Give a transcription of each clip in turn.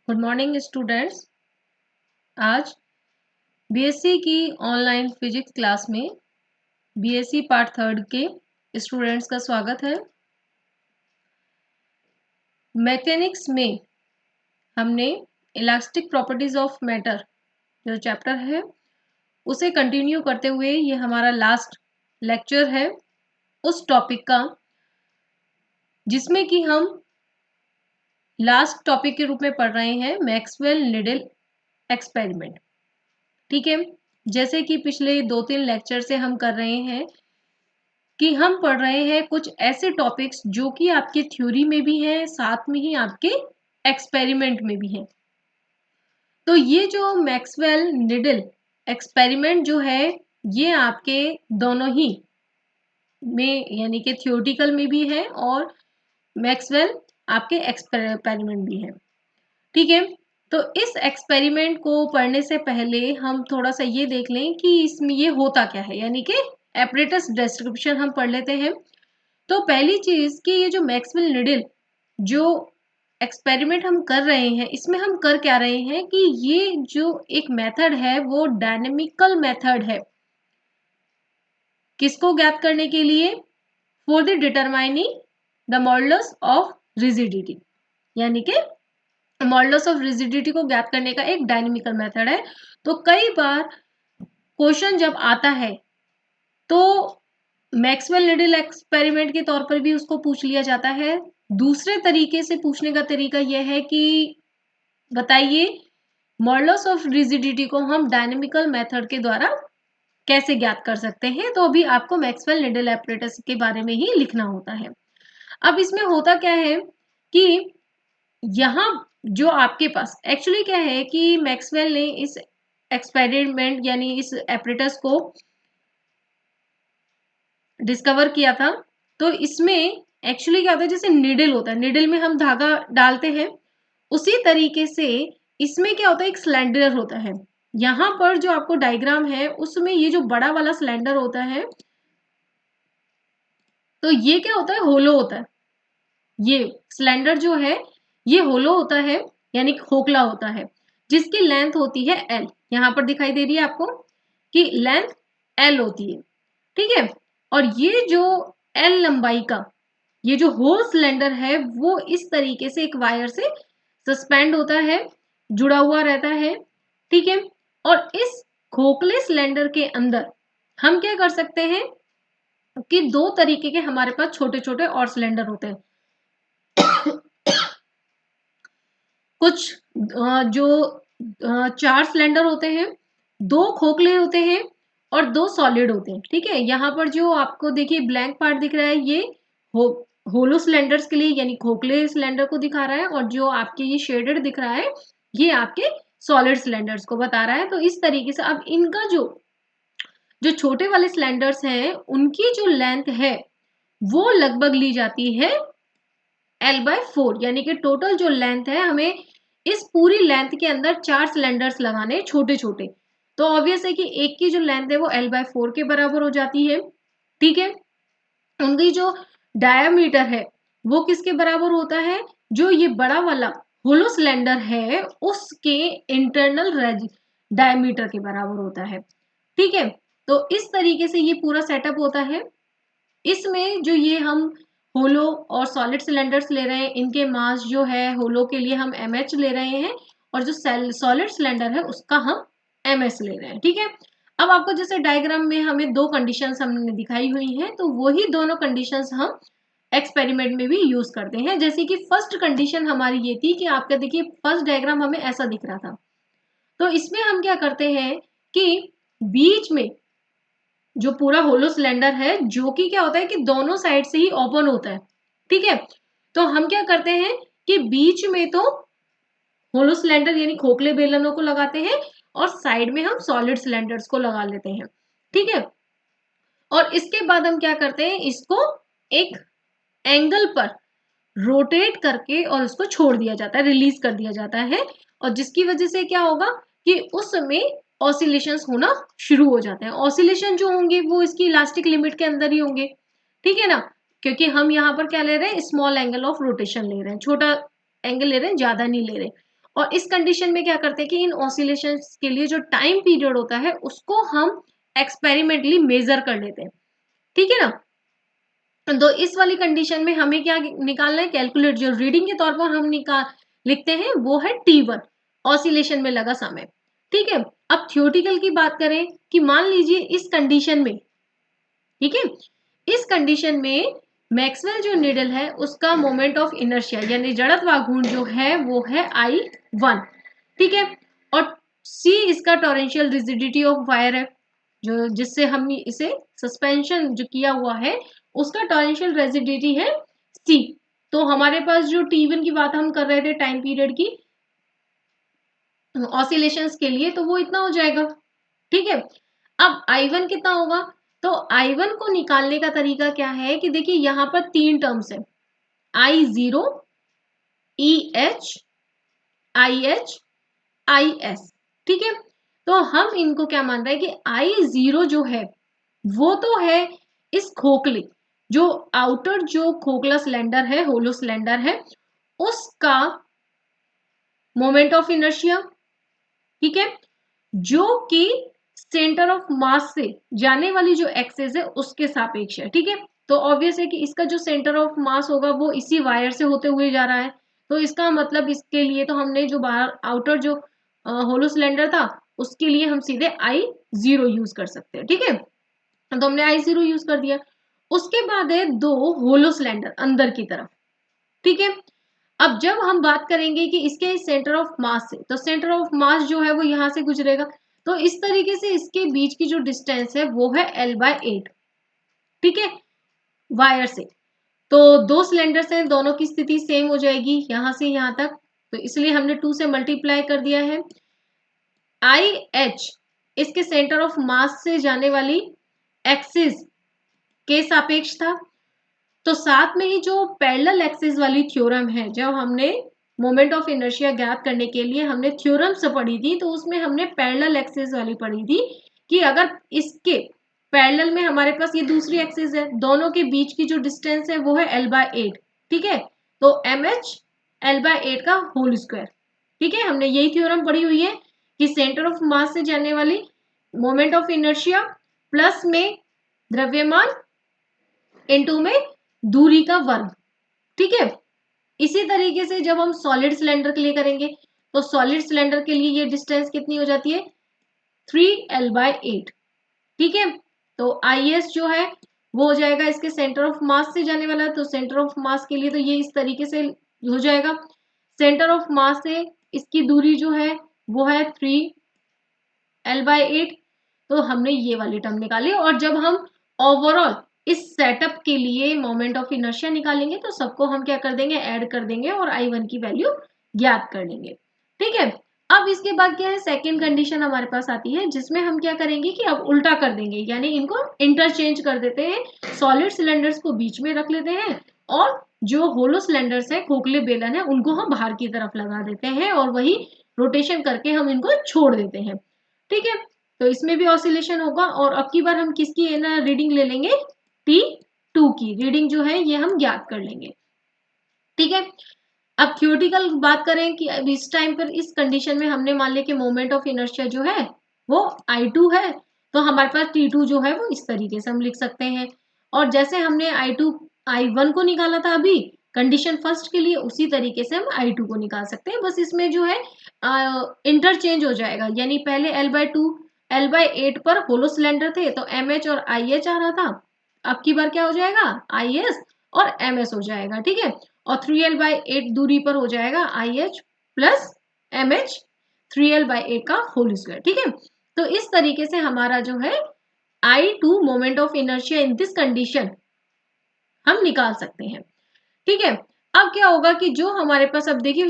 Good morning students. आज BSc की online physics class में बीएससी पार्ट थर्ड के स्टूडेंट्स का स्वागत है। मैकेनिक्स में हमने इलास्टिक प्रॉपर्टीज ऑफ मैटर जो चैप्टर है उसे कंटिन्यू करते हुए ये हमारा लास्ट लेक्चर है उस टॉपिक का, जिसमें कि हम लास्ट टॉपिक के रूप में पढ़ रहे हैं मैक्सवेल निडल एक्सपेरिमेंट। ठीक है, जैसे कि पिछले 2-3 लेक्चर से हम कर रहे हैं कि हम पढ़ रहे हैं कुछ ऐसे टॉपिक्स जो कि आपके थ्योरी में भी हैं, साथ में ही आपके एक्सपेरिमेंट में भी हैं। तो ये जो मैक्सवेल निडल एक्सपेरिमेंट जो है ये आपके दोनों ही में यानी कि थ्योरेटिकल में भी है और मैक्सवेल आपके एक्सपेरिमेंट भी है। ठीक है, तो इस एक्सपेरिमेंट को पढ़ने से पहले हम थोड़ा सा ये देख लें कि इसमें ये होता क्या है, यानी कि एपरेटस डिस्क्रिप्शन हम पढ़ लेते हैं। तो पहली चीज कि ये जो मैक्सवेल निडल जो एक्सपेरिमेंट हम कर रहे हैं इसमें हम कर क्या रहे हैं कि ये जो एक मेथड है वो डायनेमिकल मेथड है। किसको ज्ञात करने के लिए? For the determining the modulus of rigidity, यानी कि मॉडुलस ऑफ रिजिडिटी को ज्ञात करने का एक डायनेमिकल मेथड है। तो कई बार क्वेश्चन जब आता है तो मैक्सवेल निडल एक्सपेरिमेंट के तौर पर भी उसको पूछ लिया जाता है। दूसरे तरीके से पूछने का तरीका यह है कि बताइए मॉडुलस ऑफ रिजिडिटी को हम डायनेमिकल मेथड के द्वारा कैसे ज्ञात कर सकते हैं। तो अभी आपको मैक्सवेल निडल एपरेटस के बारे में ही लिखना होता है। अब इसमें होता क्या है कि यहाँ जो आपके पास एक्चुअली क्या है कि मैक्सवेल ने इस एक्सपेरिमेंट यानी इस एपरेटस को डिस्कवर किया था। तो इसमें एक्चुअली क्या होता है, जैसे निडल होता है, निडल में हम धागा डालते हैं, उसी तरीके से इसमें क्या होता है, एक सिलेंडर होता है। यहाँ पर जो आपको डायग्राम है उसमें ये जो बड़ा वाला सिलेंडर होता है तो ये क्या होता है, होलो होता है। ये सिलेंडर जो है ये होलो होता है यानी खोखला होता है, जिसकी लेंथ होती है एल। यहाँ पर दिखाई दे रही है आपको कि लेंथ एल होती है। ठीक है, और ये जो एल लंबाई का ये जो होल सिलेंडर है वो इस तरीके से एक वायर से सस्पेंड होता है, जुड़ा हुआ रहता है। ठीक है, और इस खोखले सिलेंडर के अंदर हम क्या कर सकते हैं कि दो तरीके के हमारे पास छोटे छोटे और सिलेंडर होते हैं। कुछ जो 4 सिलेंडर होते हैं, 2 खोखले होते हैं और 2 सॉलिड होते हैं। ठीक है, यहाँ पर जो आपको देखिए ब्लैंक पार्ट दिख रहा है ये हो होलो सिलेंडर्स के लिए यानी खोखले सिलेंडर को दिखा रहा है, और जो आपके ये शेडेड दिख रहा है ये आपके सॉलिड सिलेंडर्स को बता रहा है। तो इस तरीके से अब इनका जो जो छोटे वाले सिलेंडर्स हैं उनकी जो लेंथ है वो लगभग ली जाती है L/4, यानी कि टोटल जो लेंथ है हमें इस पूरी लेंथ के अंदर 4 सिलेंडर्स लगाने छोटे छोटे। तो ऑब्वियस है कि एक की जो लेंथ है वो L/4 के बराबर हो जाती है। ठीक है, उनकी जो डायामीटर है वो किसके बराबर होता है, जो ये बड़ा वाला होलो सिलेंडर है उसके इंटरनल डायमीटर के बराबर होता है। ठीक है, तो इस तरीके से ये पूरा सेटअप होता है। इसमें जो ये हम होलो और सॉलिड सिलेंडर्स ले रहे हैं इनके मास जो है होलो के लिए हम mh ले रहे हैं और जो सॉलिड सिलेंडर है उसका हम ms ले रहे हैं। ठीक है, अब आपको जैसे डायग्राम में हमें दो कंडीशंस हमने दिखाई हुई हैं तो वही दोनों कंडीशंस हम एक्सपेरिमेंट में भी यूज करते हैं। जैसे कि फर्स्ट कंडीशन हमारी ये थी कि आपका देखिए फर्स्ट डायग्राम हमें ऐसा दिख रहा था। तो इसमें हम क्या करते हैं कि बीच में जो पूरा होलो सिलेंडर है जो कि क्या होता है कि दोनों साइड से ही ओपन होता है। ठीक है, तो हम क्या करते हैं कि बीच में तो होलो सिलेंडर यानी खोखले बेलनों को लगाते हैं और साइड में हम सॉलिड सिलेंडर्स को लगा लेते हैं। ठीक है, और इसके बाद हम क्या करते हैं, इसको एक एंगल पर रोटेट करके और उसको छोड़ दिया जाता है, रिलीज कर दिया जाता है, और जिसकी वजह से क्या होगा कि उस समय ऑसिलेशंस होना शुरू हो जाते हैं। ऑसिलेशन जो होंगे वो इसकी इलास्टिक लिमिट के अंदर ही होंगे। ठीक है ना, क्योंकि हम यहाँ पर क्या ले रहे हैं, स्मॉल एंगल ऑफ रोटेशन ले रहे हैं, छोटा एंगल ले रहे हैं, ज्यादा नहीं ले रहे। और इस कंडीशन में क्या करते हैं कि इन ऑसिलेशंस के लिए जो टाइम पीरियड होता है उसको हम एक्सपेरिमेंटली मेजर कर लेते हैं, ठीक है ना। तो इस वाली कंडीशन में हमें क्या निकालना है, कैलकुलेट, जो रीडिंग के तौर पर हम लिखते हैं वो है T1, ऑसिलेशन में लगा समय, ठीक है। अब थ्योरेटिकल की बात करें कि मान लीजिए इस कंडीशन में, ठीक है, इस कंडीशन में मैक्सवेल जो नीडल है उसका मोमेंट ऑफ इनर्शिया यानी जड़त्वाघूर्ण जो है वो है I1, ठीक है। और C इसका टॉरेंशियल रिजिडिटी ऑफ वायर है, जो जिससे हम इसे सस्पेंशन जो किया हुआ है उसका टॉरेंशियल रिजिडिटी है C। तो हमारे पास जो T1 की बात हम कर रहे थे टाइम पीरियड की ऑसिलेशंस के लिए, तो वो इतना हो जाएगा, ठीक है। अब I1 कितना होगा, तो I1 को निकालने का तरीका क्या है कि देखिए यहां पर 3 टर्म्स है, I0, EH, IH, IS, ठीक है। तो हम इनको क्या मान रहे हैं कि I0 जो है वो तो है इस खोखले, जो आउटर जो खोखला सिलेंडर है, होलो सिलेंडर है, उसका मोमेंट ऑफ इनर्शिया, ठीक है, जो कि सेंटर ऑफ मास से जाने वाली जो एक्सेस है उसके सापेक्ष है, ठीक है। तो ऑब्वियस है कि इसका जो सेंटर ऑफ मास होगा वो इसी वायर से होते हुए जा रहा है, तो इसका मतलब इसके लिए तो हमने जो बाहर आउटर जो होलो सिलेंडर था उसके लिए हम सीधे I0 यूज कर सकते हैं, ठीक है। तो हमने I0 यूज कर दिया। उसके बाद है 2 होलो सिलेंडर अंदर की तरफ, ठीक है। अब जब हम बात करेंगे कि इसके सेंटर ऑफ मास से, तो सेंटर ऑफ मास जो है वो यहां से गुजरेगा, तो इस तरीके से इसके बीच की जो डिस्टेंस है वो है L/8, ठीक है, वायर से। तो 2 सिलेंडर्स हैं, दोनों की स्थिति सेम हो जाएगी यहां से यहां तक, तो इसलिए हमने 2 से मल्टीप्लाई कर दिया है। IH इसके सेंटर ऑफ मास से जाने वाली एक्सिस के सापेक्ष था। तो साथ में ही जो पैरेलल एक्सिस वाली थ्योरम है, जब हमने मोमेंट ऑफ इनर्शिया ज्ञात करने के लिए हमने थ्योरम से पढ़ी थी, तो उसमें हमने पैरेलल एक्सिस वाली पढ़ी थी कि अगर इसके पैरेलल में हमारे पास ये दूसरी एक्सिस है, दोनों के बीच की जो डिस्टेंस है वो है L/8, ठीक है। तो MH L/8 का होल स्क्वायर, ठीक है। हमने यही थ्योरम पढ़ी हुई है कि सेंटर ऑफ मास से जाने वाली मोमेंट ऑफ इनर्शिया प्लस में द्रव्यमान इनटू में दूरी का वर्ग, ठीक है। इसी तरीके से जब हम सॉलिड सिलेंडर के लिए करेंगे, तो सॉलिड सिलेंडर के लिए ये डिस्टेंस कितनी हो जाती है 3L/8, ठीक है। तो IS जो है वो हो जाएगा इसके सेंटर ऑफ मास से जाने वाला, तो सेंटर ऑफ मास के लिए तो ये इस तरीके से हो जाएगा, सेंटर ऑफ मास से इसकी दूरी जो है वो है 3L/8। तो हमने ये वाली टर्म निकाली, और जब हम ओवरऑल इस सेटअप के लिए मोमेंट ऑफ इनर्शिया निकालेंगे तो सबको हम क्या कर देंगे, ऐड कर देंगे और I1 की वैल्यू ज्ञात कर लेंगे, ठीक है। अब इसके बाद क्या है, सेकेंड कंडीशन हमारे पास आती है जिसमें हम क्या करेंगे कि अब उल्टा कर देंगे, यानी इनको इंटरचेंज कर देते हैं, सॉलिड सिलेंडर्स को बीच में रख लेते हैं और जो होलो सिलेंडर्स है, खोखले बेलन है, उनको हम बाहर की तरफ लगा देते हैं और वही रोटेशन करके हम इनको छोड़ देते हैं, ठीक है। तो इसमें भी ऑसिलेशन होगा, और अब की बार हम किसकी है ना रीडिंग ले लेंगे, T2 की रीडिंग जो है ये हम ज्ञात कर लेंगे, ठीक है। अब थ्योरेटिकल बात करें कि अब इस टाइम पर इस कंडीशन में हमने मान लिया कि मोमेंट ऑफ इनर्शिया जो है वो I2 है, तो हमारे पास T2 जो है वो इस तरीके से हम लिख सकते हैं। और जैसे हमने I1 को निकाला था अभी कंडीशन फर्स्ट के लिए, उसी तरीके से हम I2 को निकाल सकते हैं, बस इसमें जो है इंटरचेंज हो जाएगा, यानी पहले L/8 पर होलो सिलेंडर थे तो MH और IH आ रहा था, अब की बार क्या हो जाएगा IS और MS हो जाएगा, ठीक है। और 3L/8 दूरी पर हो जाएगा IH प्लस MH 3L/8 का होल स्क्वायर, ठीक है। तो इस तरीके से हमारा जो है I2 moment of inertia in this condition हम निकाल सकते हैं, ठीक है। अब क्या होगा कि जो हमारे पास, अब देखिए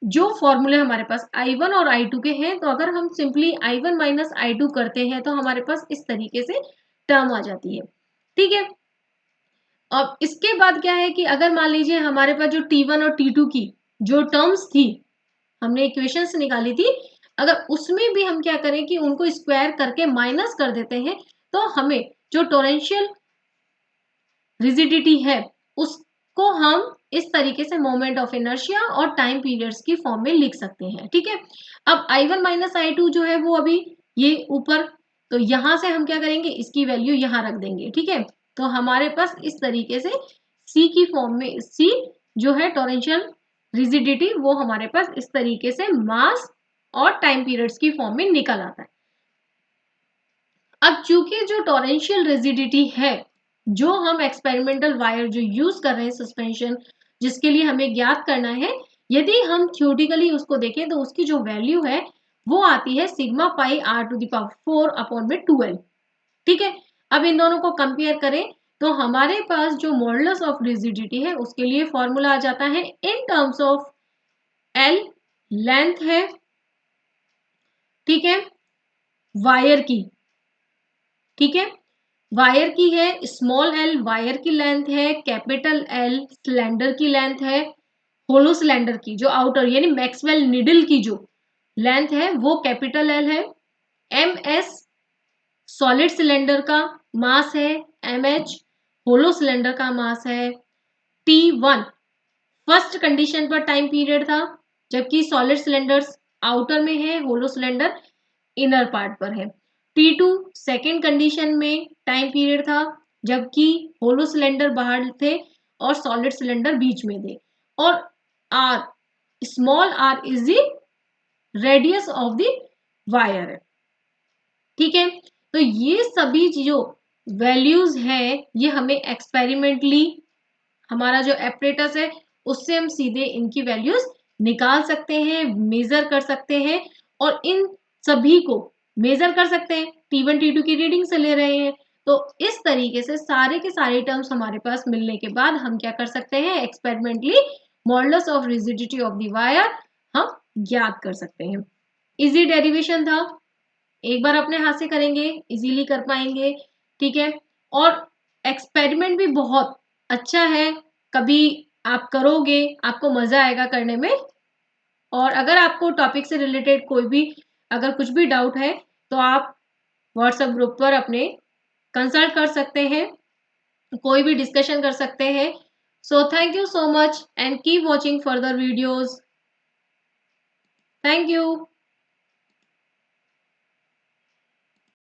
जो फॉर्मूले हमारे पास I1 और I2 के हैं, तो अगर हम सिंपली I1 माइनस I2 करते हैं तो हमारे पास इस तरीके से टर्म आ जाती है, ठीक है। अब इसके बाद क्या है कि अगर मान लीजिए हमारे पास जो T1 और T2 की जो टर्म्स थी, हमने इक्वेशंस निकाली थी, अगर उसमें भी हम क्या करें कि उनको स्क्वायर करके माइनस कर देते हैं, तो हमें जो टोरेंशियल रिजिडिटी है उसको हम इस तरीके से मोमेंट ऑफ इनर्शिया और टाइम पीरियड्स की फॉर्म में लिख सकते हैं। ठीक है, अब I1 माइनस I2 जो है वो अभी ये ऊपर, तो यहां से हम क्या करेंगे, इसकी वैल्यू यहां रख देंगे। ठीक है, तो हमारे पास इस तरीके से C की फॉर्म में, C जो है टॉरेंशियल रिजिडिटी, वो हमारे पास इस तरीके से मास और टाइम पीरियड्स की फॉर्म में निकल आता है। अब चूंकि जो टॉरेंशियल रिजिडिटी है, जो हम एक्सपेरिमेंटल वायर जो यूज कर रहे हैं सस्पेंशन, जिसके लिए हमें ज्ञात करना है, यदि हम थ्योरेटिकली उसको देखें तो उसकी जो वैल्यू है वो आती है sigma pi r to the power 4 upon में 12। ठीक है, अब इन दोनों को कंपेयर करें तो हमारे पास जो मॉडुलस ऑफ रिजिडिटी है उसके लिए फॉर्मूला आ जाता है in terms of L length है, ठीक है, वायर की, ठीक है, वायर की है, स्मॉल एल वायर की लेंथ है, कैपिटल एल सिलेंडर की लेंथ है, होलो सिलेंडर की जो आउटर यानी मैक्सवेल निडल की जो लेंथ है वो कैपिटल एल है, एम एस सॉलिड सिलेंडर का मास है, एम एच होलो सिलेंडर का मास है, T1 फर्स्ट कंडीशन पर टाइम पीरियड था, जबकि सॉलिड सिलेंडर्स आउटर में है, होलो सिलेंडर इनर पार्ट पर है। T2 सेकेंड कंडीशन में टाइम पीरियड था, जबकि होलो सिलेंडर बाहर थे और सॉलिड सिलेंडर बीच में थे। और R small r is the radius of the wire है। ठीक है, तो ये सभी जो वैल्यूज हैं ये हमें एक्सपेरिमेंटली हमारा जो एपरेटस है उससे हम सीधे इनकी वैल्यूज निकाल सकते हैं, मेजर कर सकते हैं और इन सभी को मेजर कर सकते हैं। T1 T2 की रीडिंग से ले रहे हैं, तो इस तरीके से सारे के सारे टर्म्स हमारे पास मिलने के बाद हम क्या कर सकते हैं, experimentally modulus of rigidity of the wire हम ज्ञात कर सकते हैं। इजी डेरिवेशन था, एक बार अपने हाथ से करेंगे इजीली कर पाएंगे। ठीक है, और एक्सपेरिमेंट भी बहुत अच्छा है, कभी आप करोगे आपको मजा आएगा करने में। और अगर आपको टॉपिक से रिलेटेड कोई भी अगर कुछ भी डाउट है तो आप व्हाट्सएप ग्रुप पर अपने कंसल्ट कर सकते हैं, कोई भी डिस्कशन कर सकते हैं। So thank you so much and keep watching further videos. Thank you.